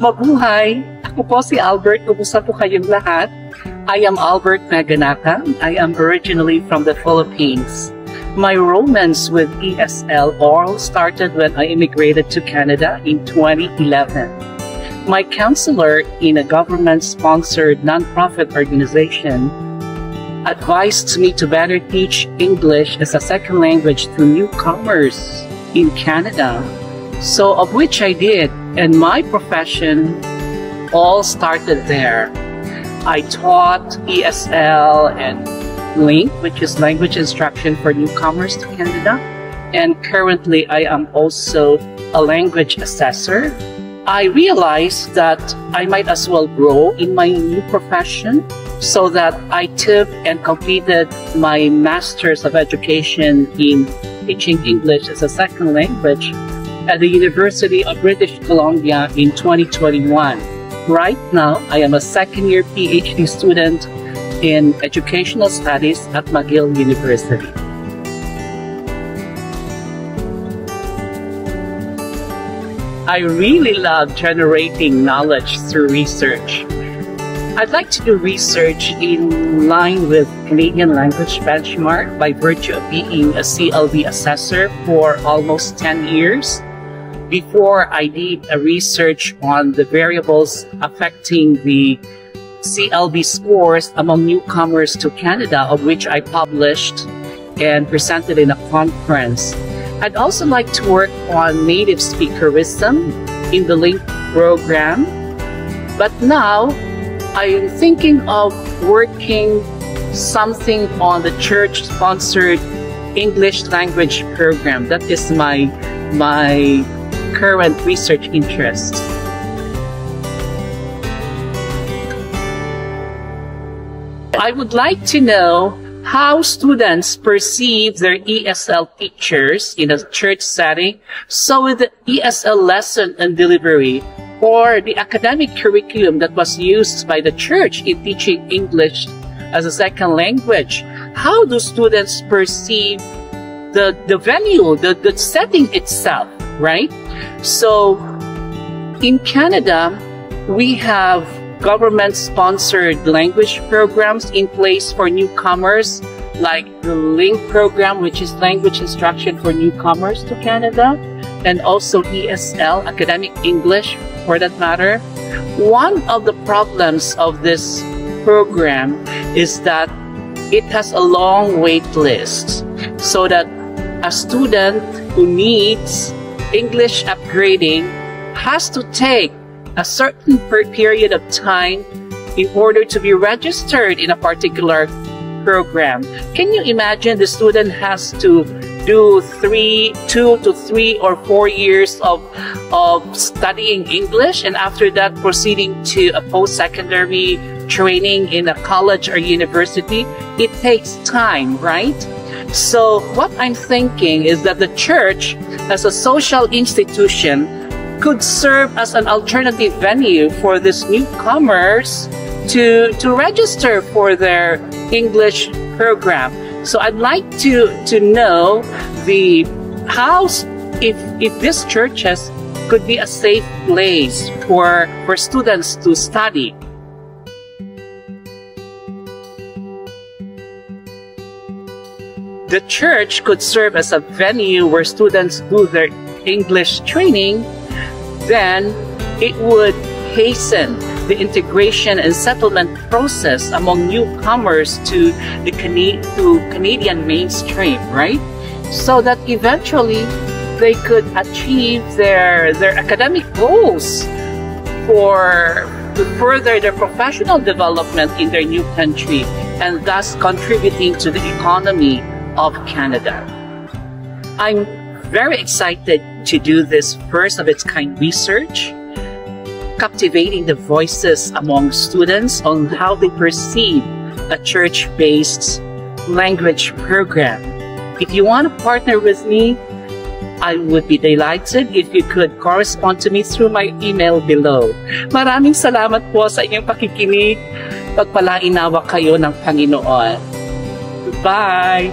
Mabuhay! Ako po si Albert. Kumusta po kayong lahat? I am Albert Maganaka. I am originally from the Philippines. My romance with ESL all started when I immigrated to Canada in 2011. My counselor in a government-sponsored nonprofit organization advised me to better teach English as a second language to newcomers in Canada. So, of which I did, and my profession all started there. I taught ESL and LINK, which is Language Instruction for Newcomers to Canada, and currently I am also a language assessor. I realized that I might as well grow in my new profession, so that I took and completed my Master's of Education in Teaching English as a Second Language at the University of British Columbia in 2021. Right now, I am a second-year PhD student in Educational Studies at McGill University. I really love generating knowledge through research. I'd like to do research in line with Canadian Language Benchmark by virtue of being a CLB assessor for almost 10 years. Before, I did a research on the variables affecting the CLB scores among newcomers to Canada, of which I published and presented in a conference. I'd also like to work on native speakerism in the LINK program, but now I'm thinking of working something on the church-sponsored English language program. That is my current research interest. I would like to know how students perceive their ESL teachers in a church setting. So with the ESL lesson and delivery, or the academic curriculum that was used by the church in teaching English as a second language, how do students perceive the venue, the setting itself, right? So in Canada, we have government-sponsored language programs in place for newcomers, like the LINK program, which is Language Instruction for Newcomers to Canada, and also ESL, Academic English, for that matter. One of the problems of this program is that it has a long wait list, so that a student who needs English upgrading has to take a certain period of time in order to be registered in a particular program. Can you imagine the student has to do 2 to 3 or 4 years of studying English, and after that proceeding to a post-secondary training in a college or university? It takes time, right? So what I'm thinking is that the church, as a social institution, could serve as an alternative venue for these newcomers to register for their English program. So I'd like to know if these churches could be a safe place for students to study. The church could serve as a venue where students do their English training. Then it would hasten the integration and settlement process among newcomers to the Canadian mainstream, right? So that eventually they could achieve their academic goals to further their professional development in their new country, and thus contributing to the economy of Canada. I'm very excited to do this first of its kind research, captivating the voices among students on how they perceive a church-based language program. If you want to partner with me, I would be delighted if you could correspond to me through my email below. Maraming salamat po sa inyong pakikinig. Pagpalainawa kayo ng Panginoon. Goodbye!